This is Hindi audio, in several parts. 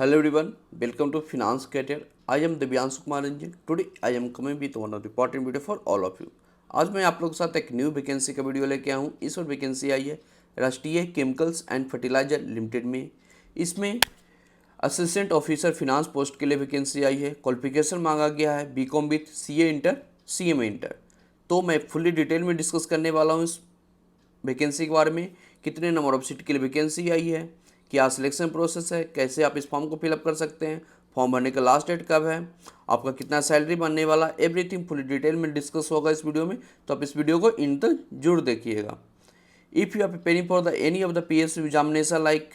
Hello everyone, welcome to Finance Career. I am Divyansh Kumar Ranjan. Today I am coming with one of the important video for all of you. आज मैं आप लोगों के साथ एक न्यू वैकेंसी का वीडियो लेके आया हूँ। इस वक्त वैकेंसी आई है राष्ट्रीय केमिकल्स एंड फर्टिलाइजर लिमिटेड में। इसमें असिस्टेंट ऑफिसर फिनांस पोस्ट के लिए वैकेंसी आई है। क्वालिफिकेशन मांगा गया है BCom with CA inter, CMA inter. तो मैं फुल्ली डिटेल में डिस्कस करने वाला हूँ इस वैकेंसी के बारे में। कितने नंबर ऑफ सीट के लिए वैकेंसी आई है, क्या सिलेक्शन प्रोसेस है, कैसे आप इस फॉर्म को फिलअप कर सकते हैं, फॉर्म भरने का लास्ट डेट कब है, आपका कितना सैलरी बनने वाला, एवरीथिंग फुल डिटेल में डिस्कस होगा इस वीडियो में। तो आप इस वीडियो को इन तक जरूर देखिएगा। If you are preparing for the any of the PSU examination like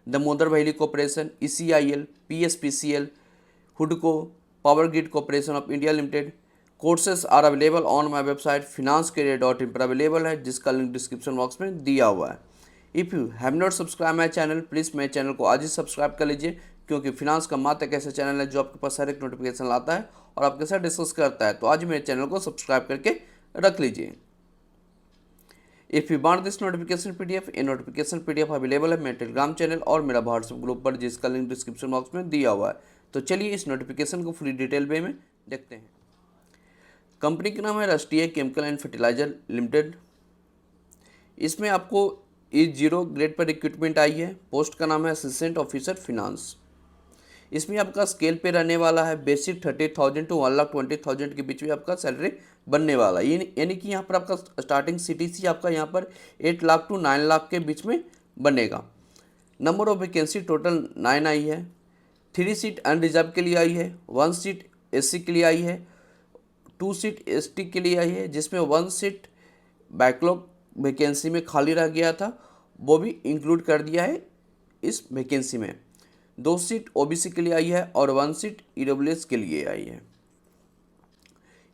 Damodar valley corporation, ECIL, PSPCL, हुडको, power grid corporation of India limited, courses are available on my website finanscareer.in पर अवेलेबल है, जिसका लिंक डिस्क्रिप्शन बॉक्स में दिया हुआ है। If you have not subscribe my channel, please मेरे चैनल को आज ही सब्सक्राइब कर लीजिए, क्योंकि फिनांस का मात्र एक ऐसा चैनल है जो आपके पास हर एक नोटिफिकेशन लाता है और आपके साथ डिस्कस करता है। तो आज मेरे चैनल को सब्सक्राइब करके रख लीजिए। If you want this notification PDF, ये नोटिफिकेशन PDF अवेलेबल है मेरे टेलीग्राम चैनल और मेरा व्हाट्सएप ग्रुप पर, जिसका लिंक डिस्क्रिप्शन बॉक्स में दिया हुआ है। तो चलिए इस नोटिफिकेशन को पूरी डिटेल वे में देखते हैं। कंपनी का नाम है राष्ट्रीय केमिकल एंड फर्टिलाइजर लिमिटेड। इसमें आपको E0 ग्रेड पर रिक्रूटमेंट आई है। पोस्ट का नाम है असिस्टेंट ऑफिसर फिनांस। इसमें आपका स्केल पे रहने वाला है बेसिक 30,000 to 1,20,000 के बीच में आपका सैलरी बनने वाला है। यानी कि यहाँ पर आपका स्टार्टिंग CTC आपका यहाँ पर 8 लाख to 9 लाख के बीच में बनेगा। नंबर ऑफ वैकेंसी टोटल 9 आई है। 3 सीट अनरिजर्व के लिए आई है, 1 सीट SC के लिए आई है, 2 सीट ST के लिए आई है, जिसमें 1 सीट बैकलॉग वैकेंसी में खाली रह गया था, वो भी इंक्लूड कर दिया है इस वैकेंसी में। 2 सीट OBC के लिए आई है और 1 सीट EWS के लिए आई है।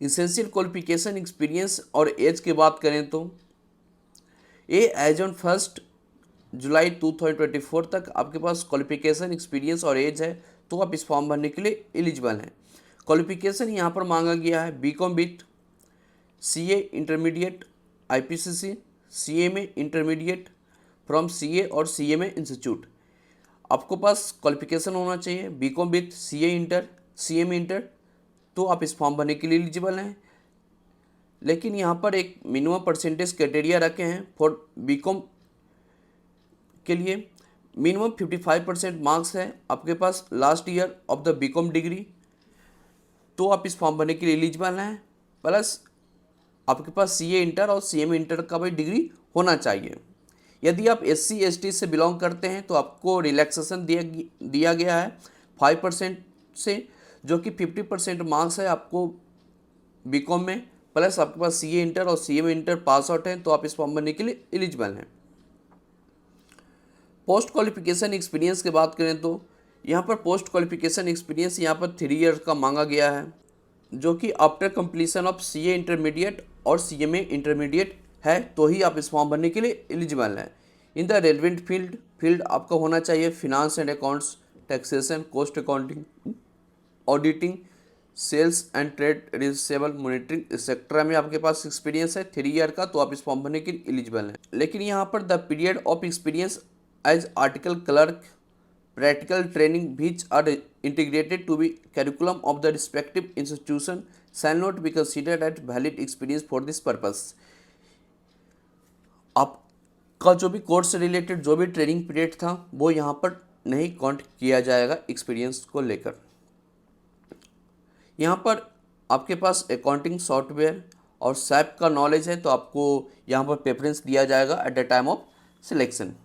इसेंशियल क्वालिफिकेशन, एक्सपीरियंस और एज की बात करें तो ये एज ऑन 1 जुलाई 2024 तक आपके पास क्वालिफिकेशन, एक्सपीरियंस और एज है, तो आप इस फॉर्म भरने के लिए एलिजिबल हैं। क्वालिफिकेशन यहाँ पर मांगा गया है BCom with CA intermediate IPCC, CMA intermediate from CA और CMA इंस्टीट्यूट। आपको पास क्वालिफिकेशन होना चाहिए BCom with CA inter, CMA inter, तो आप इस फॉर्म भरने के लिए एलिजिबल हैं। लेकिन यहाँ पर एक मिनिमम परसेंटेज क्राइटेरिया रखे हैं फॉर बीकॉम के लिए। मिनिमम 55% मार्क्स है आपके पास last year of the BCom degree, तो आप इस फॉर्म भरने के लिए एलिजिबल हैं। प्लस आपके पास CA इंटर और CMA इंटर का भी डिग्री होना चाहिए। यदि आप SC ST से बिलोंग करते हैं तो आपको रिलैक्सेशन दिया गया है 5% से, जो कि 50% मार्क्स है आपको बीकॉम में। प्लस आपके पास CA इंटर और CMA इंटर पास आउट हैं, तो आप इस फॉर्म भरने के लिए एलिजिबल हैं। पोस्ट क्वालिफिकेशन एक्सपीरियंस की बात करें तो यहाँ पर पोस्ट क्वालिफिकेशन एक्सपीरियंस यहाँ पर 3 ईयर का मांगा गया है, जो कि after completion of CA intermediate और CMA इंटरमीडिएट है, तो ही आप इस फॉर्म भरने के लिए एलिजिबल हैं। इन द रेलिवेंट फील्ड आपका होना चाहिए finance and accounts, taxation, cost accounting, auditing, sales and trade receivable monitoring sector में आपके पास एक्सपीरियंस है 3 ईयर का, तो आप इस फॉर्म भरने के लिए एलिजिबल हैं। लेकिन यहाँ पर the period of experience as article clerk, practical training which are integrated to be curriculum of the respective institution shall not be considered as valid experience for this purpose। आपका जो भी कोर्स से रिलेटेड जो भी ट्रेनिंग पीरियड था वो यहाँ पर नहीं काउंट किया जाएगा एक्सपीरियंस को लेकर। यहाँ पर आपके पास अकाउंटिंग सॉफ्टवेयर और SAP का नॉलेज है, तो आपको यहाँ पर प्रेफरेंस दिया जाएगा at the time of selection.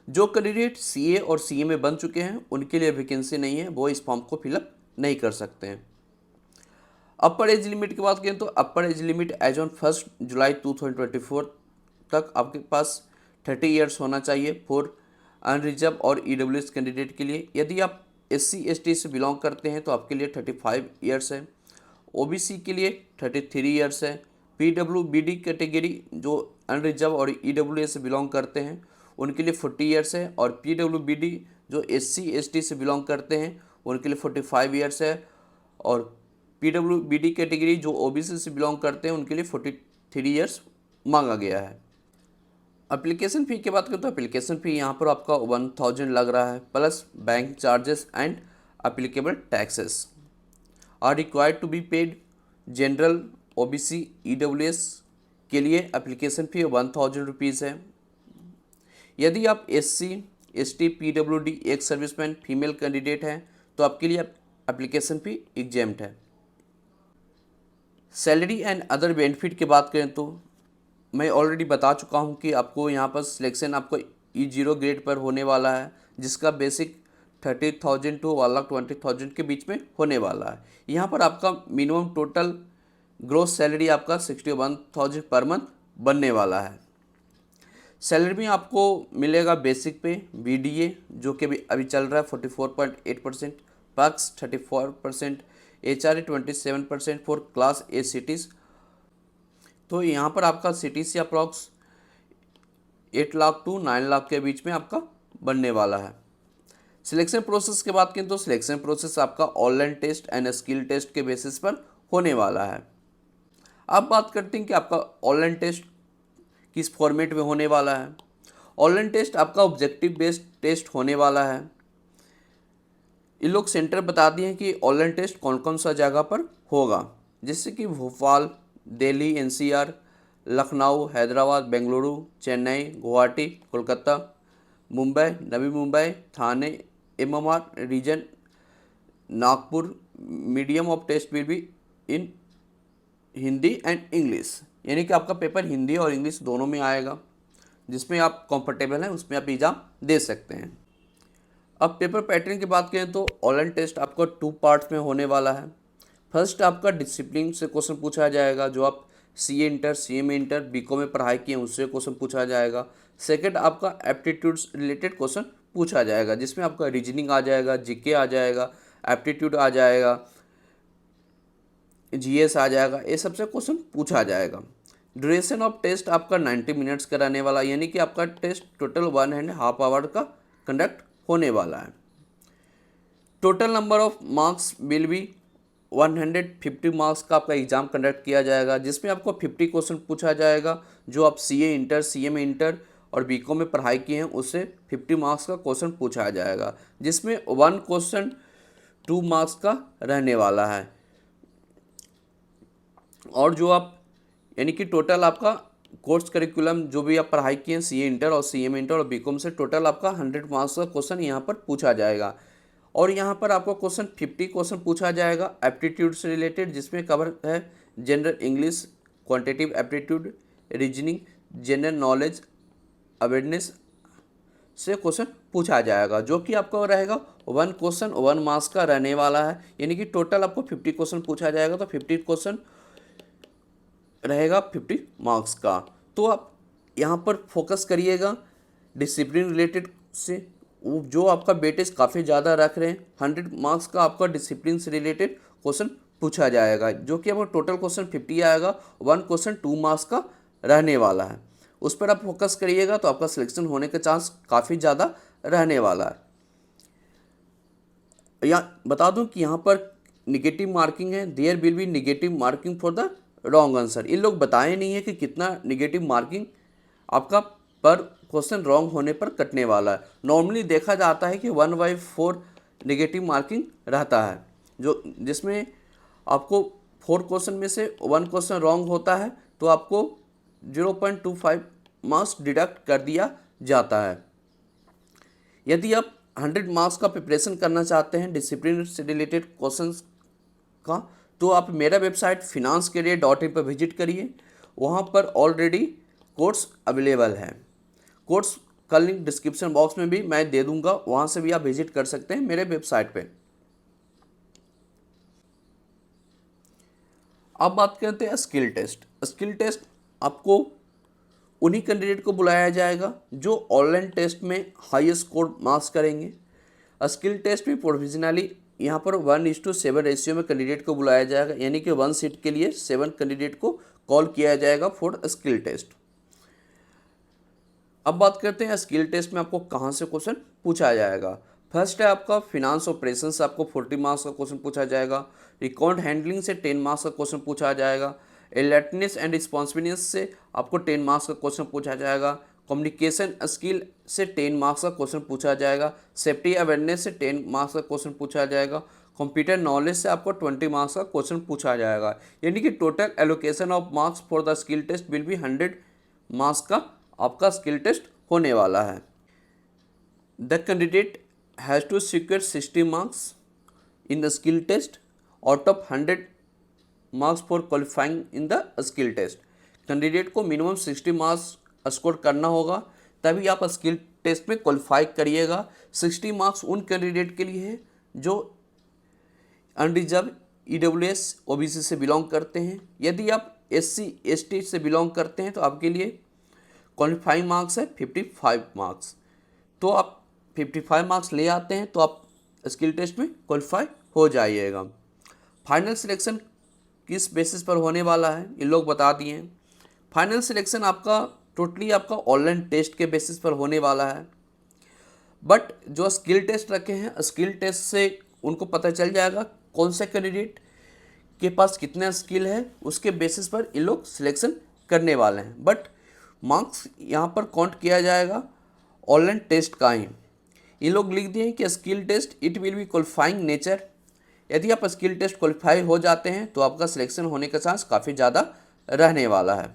जो कैंडिडेट CA और CMA बन चुके हैं उनके लिए वैकेंसी नहीं है, वो इस फॉर्म को फिलअप नहीं कर सकते हैं। अपर एज लिमिट की बात करें तो upper age limit age on 1 July 2024 तक आपके पास 30 ईयर्स होना चाहिए फॉर अनरिजर्व और EWS कैंडिडेट के लिए। यदि आप SC ST से बिलोंग करते हैं तो आपके लिए 35 ईयर्स है, OBC के लिए 33 ईयर्स है, PWBD कैटेगरी जो अनरिजर्व और EWS से बिलोंग करते हैं उनके लिए 40 ईयर्स है, और PWBD जो SC ST से बिलोंग करते हैं उनके लिए 45 ईयर्स है, और PWBD कैटेगरी जो OBC से बिलोंग करते हैं उनके लिए 43 ईयर्स मांगा गया है। एप्लीकेशन फ़ी की बात करें तो एप्लीकेशन फ़ी यहाँ पर आपका 1000 लग रहा है, plus bank charges and applicable taxes are required to be paid. General, OBC, EWS के लिए एप्लीकेशन फ़ी 1000 रुपीज़ है। यदि आप SC, ST, PWD, ex serviceman, female candidate हैं तो आपके लिए एप्लीकेशन फ़ी एग्जेम्प्ट है। सैलरी एंड अदर बेनिफिट की बात करें तो मैं ऑलरेडी बता चुका हूं कि आपको यहां पर सिलेक्शन आपको E0 ग्रेड पर होने वाला है, जिसका बेसिक 30,000 टू 1,20,000 के बीच में होने वाला है। यहां पर आपका मिनिमम टोटल ग्रोस सैलरी आपका 61,000 पर मंथ बनने वाला है। सैलरी में आपको मिलेगा बेसिक पे BDA जो कि अभी चल रहा है 44.8%, पैक्स 34%, HRA 27% for class A cities. तो यहाँ पर आपका cities approx 8 lakh to 9 lakh के बीच में आपका बनने वाला है। सिलेक्शन प्रोसेस की बात करें तो सिलेक्शन प्रोसेस आपका online test and skill test के बेसिस पर होने वाला है। अब बात करते हैं कि आपका ऑनलाइन टेस्ट किस फॉर्मेट में होने वाला है। ऑनलाइन टेस्ट आपका ऑब्जेक्टिव बेस्ड टेस्ट होने वाला है। ये लोग सेंटर बता दिए हैं कि ऑनलाइन टेस्ट कौन कौन सा जगह पर होगा, जैसे कि Bhopal, Delhi NCR, Lucknow, Hyderabad, Bengaluru, Chennai, Guwahati, Kolkata, Mumbai, Navi Mumbai, Thane, MMR region, Nagpur. Medium of test will be in Hindi and English, यानी कि आपका पेपर हिंदी और इंग्लिश दोनों में आएगा। जिसमें आप कंफर्टेबल हैं उसमें आप एग्ज़ाम दे सकते हैं। अब पेपर पैटर्न की बात करें तो ऑनलाइन टेस्ट आपको 2 पार्ट्स में होने वाला है। फर्स्ट आपका डिसिप्लिन से क्वेश्चन पूछा जाएगा, जो आप CA inter, CMA inter, BCom में पढ़ाई किए हैं उससे क्वेश्चन पूछा जाएगा। सेकंड आपका एप्टीट्यूड्स रिलेटेड क्वेश्चन पूछा जाएगा, जिसमें आपका रीजनिंग आ जाएगा, GK आ जाएगा, एप्टीट्यूड आ जाएगा, GS आ जाएगा, ये सबसे क्वेश्चन पूछा जाएगा। ड्यूरेशन ऑफ टेस्ट आपका 90 मिनट्स का रहने वाला, यानी कि आपका टेस्ट टोटल 1.5 आवर का कंडक्ट होने वाला है। Total number of marks will be 150 marks का आपका एग्ज़ाम कंडक्ट किया जाएगा, जिसमें आपको 50 क्वेश्चन पूछा जाएगा। जो आप CA इंटर, CMA इंटर और BCom में पढ़ाई किए हैं उससे 50 मार्क्स का क्वेश्चन पूछा जाएगा, जिसमें 1 क्वेश्चन 2 मार्क्स का रहने वाला है। और जो आप यानी कि टोटल आपका कोर्स करिकुलम जो भी आप पढ़ाई किए हैं CA इंटर और CMA इंटर और BCom से, टोटल आपका 100 मार्क्स का क्वेश्चन यहाँ पर पूछा जाएगा। और यहाँ पर आपको क्वेश्चन 50 क्वेश्चन पूछा जाएगा एप्टीट्यूड से रिलेटेड, जिसमें कवर है general English, quantitative aptitude, reasoning, general knowledge, awareness से क्वेश्चन पूछा जाएगा, जो कि आपका रहेगा 1 क्वेश्चन 1 मार्क्स का रहने वाला है। यानी कि टोटल आपको 50 क्वेश्चन पूछा जाएगा, तो 50 क्वेश्चन रहेगा 50 मार्क्स का। तो आप यहाँ पर फोकस करिएगा डिसिप्लिन रिलेटेड से, जो आपका वेटेज काफ़ी ज़्यादा रख रहे हैं। 100 मार्क्स का आपका डिसिप्लिन से रिलेटेड क्वेश्चन पूछा जाएगा, जो कि आपका टोटल क्वेश्चन 50 आएगा, 1 क्वेश्चन 2 मार्क्स का रहने वाला है। उस पर आप फोकस करिएगा तो आपका सिलेक्शन होने का चांस काफ़ी ज़्यादा रहने वाला है। बता दूं कि यहाँ पर निगेटिव मार्किंग है, there will be negative marking for the wrong answer. इन लोग बताए नहीं है कि कितना निगेटिव मार्किंग आपका पर क्वेश्चन रॉन्ग होने पर कटने वाला है। नॉर्मली देखा जाता है कि 1/4 निगेटिव मार्किंग रहता है, जिसमें आपको 4 क्वेश्चन में से 1 क्वेश्चन रॉन्ग होता है तो आपको 0.25 मार्क्स डिडक्ट कर दिया जाता है। यदि आप 100 मार्क्स का प्रिपरेशन करना चाहते हैं डिसिप्लिन से रिलेटेड क्वेश्चंस का, तो आप मेरा वेबसाइट finanscareer.in पर विजिट करिए। वहाँ पर ऑलरेडी कोर्स अवेलेबल है। कोर्स का लिंक डिस्क्रिप्शन बॉक्स में भी मैं दे दूँगा, वहाँ से भी आप विजिट कर सकते हैं मेरे वेबसाइट पे। अब बात करते हैं स्किल टेस्ट। स्किल टेस्ट आपको उन्हीं कैंडिडेट को बुलाया जाएगा जो ऑनलाइन टेस्ट में हाई स्कोर मार्क्स करेंगे। स्किल टेस्ट भी प्रोविजनली यहाँ पर 1:7 रेशियो में कैंडिडेट को बुलाया जाएगा, यानी कि 1 सीट के लिए 7 कैंडिडेट को कॉल किया जाएगा फॉर स्किल टेस्ट। अब बात करते हैं स्किल टेस्ट में आपको कहाँ से क्वेश्चन पूछा जाएगा। फर्स्ट है आपका फिनांस ऑपरेशन से आपको 40 मार्क्स का क्वेश्चन पूछा जाएगा। अकाउंट हैंडलिंग से 10 मार्क्स का क्वेश्चन पूछा जाएगा। एलर्टनेस एंड रिस्पॉन्सिबिलिटीज से आपको 10 मार्क्स का क्वेश्चन पूछा जाएगा। कम्युनिकेशन स्किल से 10 मार्क्स का क्वेश्चन पूछा जाएगा। सेफ्टी अवेयरनेस से 10 मार्क्स का क्वेश्चन पूछा जाएगा। कंप्यूटर नॉलेज से आपको 20 मार्क्स का क्वेश्चन पूछा जाएगा। यानी कि total allocation of marks for the skill test will be 100 marks का आपका स्किल टेस्ट होने वाला है। The candidate has to secure 60 marks in the skill test out of 100 marks for qualifying in the skill test. Candidate को मिनिमम 60 मार्क्स स्कोर करना होगा, तभी आप स्किल टेस्ट में क्वालिफाई करिएगा। 60 मार्क्स उन कैंडिडेट के लिए है जो अनरिजर्व EWS OBC से बिलोंग करते हैं। यदि आप SC ST से बिलोंग करते हैं तो आपके लिए क्वालिफाइंग मार्क्स है 55 मार्क्स। तो आप 55 मार्क्स ले आते हैं तो आप स्किल टेस्ट में क्वालिफाई हो जाइएगा। फाइनल सिलेक्शन किस बेसिस पर होने वाला है ये लोग बता दिए हैं। फाइनल सिलेक्शन आपका टोटली आपका ऑनलाइन टेस्ट के बेसिस पर होने वाला है, बट जो स्किल टेस्ट रखे हैं स्किल टेस्ट से उनको पता चल जाएगा कौन से कैंडिडेट के पास कितना स्किल है, उसके बेसिस पर ये लोग सिलेक्शन करने वाले हैं। बट मार्क्स यहाँ पर काउंट किया जाएगा ऑनलाइन टेस्ट का ही। ये लोग लिख दिए हैं कि skill test it will be qualifying nature. यदि आप स्किल टेस्ट क्वालिफाई हो जाते हैं तो आपका सिलेक्शन होने का चांस काफ़ी ज़्यादा रहने वाला है।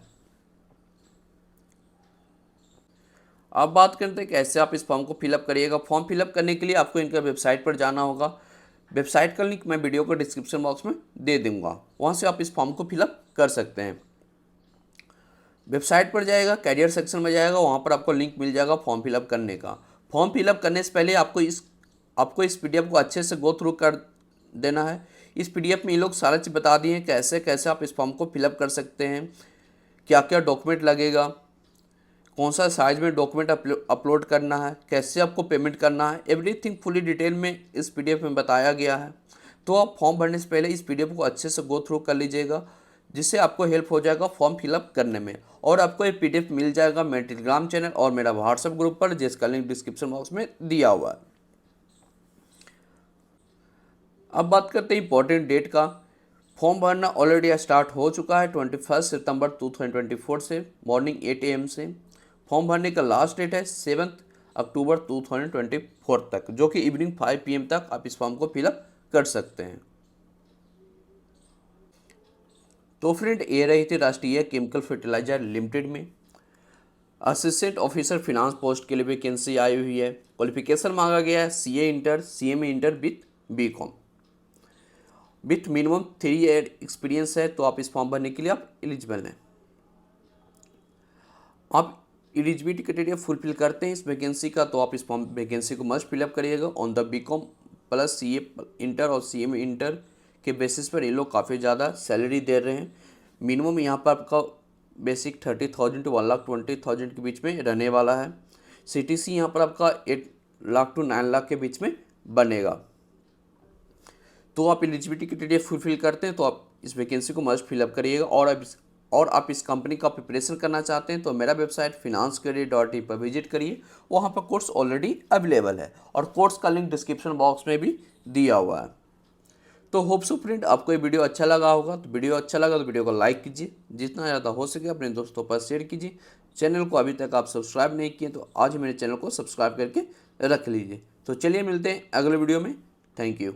अब बात करते हैं कैसे आप इस फॉर्म को फिलअप करिएगा। फॉर्म फिलअप करने के लिए आपको इनका वेबसाइट पर जाना होगा। वेबसाइट का लिंक मैं वीडियो को डिस्क्रिप्शन बॉक्स में दे दूंगा, वहाँ से आप इस फॉर्म को फिलअप कर सकते हैं। वेबसाइट पर जाएगा, कैरियर सेक्शन में जाएगा, वहाँ पर आपको लिंक मिल जाएगा फॉर्म फिलअप करने का। फॉर्म फिलअप करने से पहले आपको इस PDF को अच्छे से गो थ्रू कर देना है। इस PDF में ये लोग सारा चीज़ बता दिए हैं कैसे कैसे आप इस फॉर्म को फिलअप कर सकते हैं, क्या क्या डॉक्यूमेंट लगेगा, कौन सा साइज में डॉक्यूमेंट अपलोड करना है, कैसे आपको पेमेंट करना है, एवरीथिंग फुली डिटेल में इस PDF में बताया गया है। तो आप फॉर्म भरने से पहले इस PDF को अच्छे से गो थ्रू कर लीजिएगा, जिससे आपको हेल्प हो जाएगा फॉर्म फिलअप करने में। और आपको ये PDF मिल जाएगा मेरे टेलीग्राम चैनल और मेरा व्हाट्सएप ग्रुप पर, जिसका लिंक डिस्क्रिप्शन बॉक्स में दिया हुआ है। अब बात करते हैं इंपॉर्टेंट डेट का। फॉर्म भरना ऑलरेडी स्टार्ट हो चुका है 21 सितंबर 2024 से मॉर्निंग 8 AM से। फॉर्म भरने का लास्ट डेट है 7 अक्टूबर 2024 तक, जो कि इवनिंग 5 PM तक आप इस फॉर्म को फिलअप कर सकते हैं। तो फ्रेंड ये रही थी राष्ट्रीय केमिकल फर्टिलाइजर लिमिटेड में असिस्टेंट ऑफिसर फिनांस पोस्ट के लिए वैकेंसी आई हुई है। क्वालिफिकेशन मांगा गया है CA inter CMA inter with BCom with minimum 3 year experience है। तो आप इस फॉर्म भरने के लिए आप एलिजिबल हैं। आप एलिजिबिलिटी क्राइटेरिया फुलफिल करते हैं इस वैकेंसी का, तो आप इस फॉर्म वैकेंसी को मस्ट फिलअप करिएगा। On the BCom plus CA inter और CMA इंटर के बेसिस पर ये लोग काफ़ी ज़्यादा सैलरी दे रहे हैं। मिनिमम यहाँ पर आपका बेसिक 30,000 to 1,20,000 के बीच में रहने वाला है। CTC यहाँ पर आपका 8 लाख to 9 लाख के बीच में बनेगा। तो आप एलिजिबिलिटी क्राइटेरिया फुलफिल करते हैं तो आप इस वैकेंसी को मस्ट फिलअप करिएगा। और आप इस कंपनी का प्रिपरेशन करना चाहते हैं तो मेरा वेबसाइट finanscareer.in पर विजिट करिए, वहाँ पर कोर्स ऑलरेडी अवेलेबल है और कोर्स का लिंक डिस्क्रिप्शन बॉक्स में भी दिया हुआ है। तो होप सो फ्रेंड आपको ये वीडियो अच्छा लगा होगा। तो वीडियो को लाइक कीजिए, जितना ज़्यादा हो सके अपने दोस्तों पर शेयर कीजिए। चैनल को अभी तक आप सब्सक्राइब नहीं किए तो आज मेरे चैनल को सब्सक्राइब करके रख लीजिए। तो चलिए मिलते हैं अगले वीडियो में। Thank you.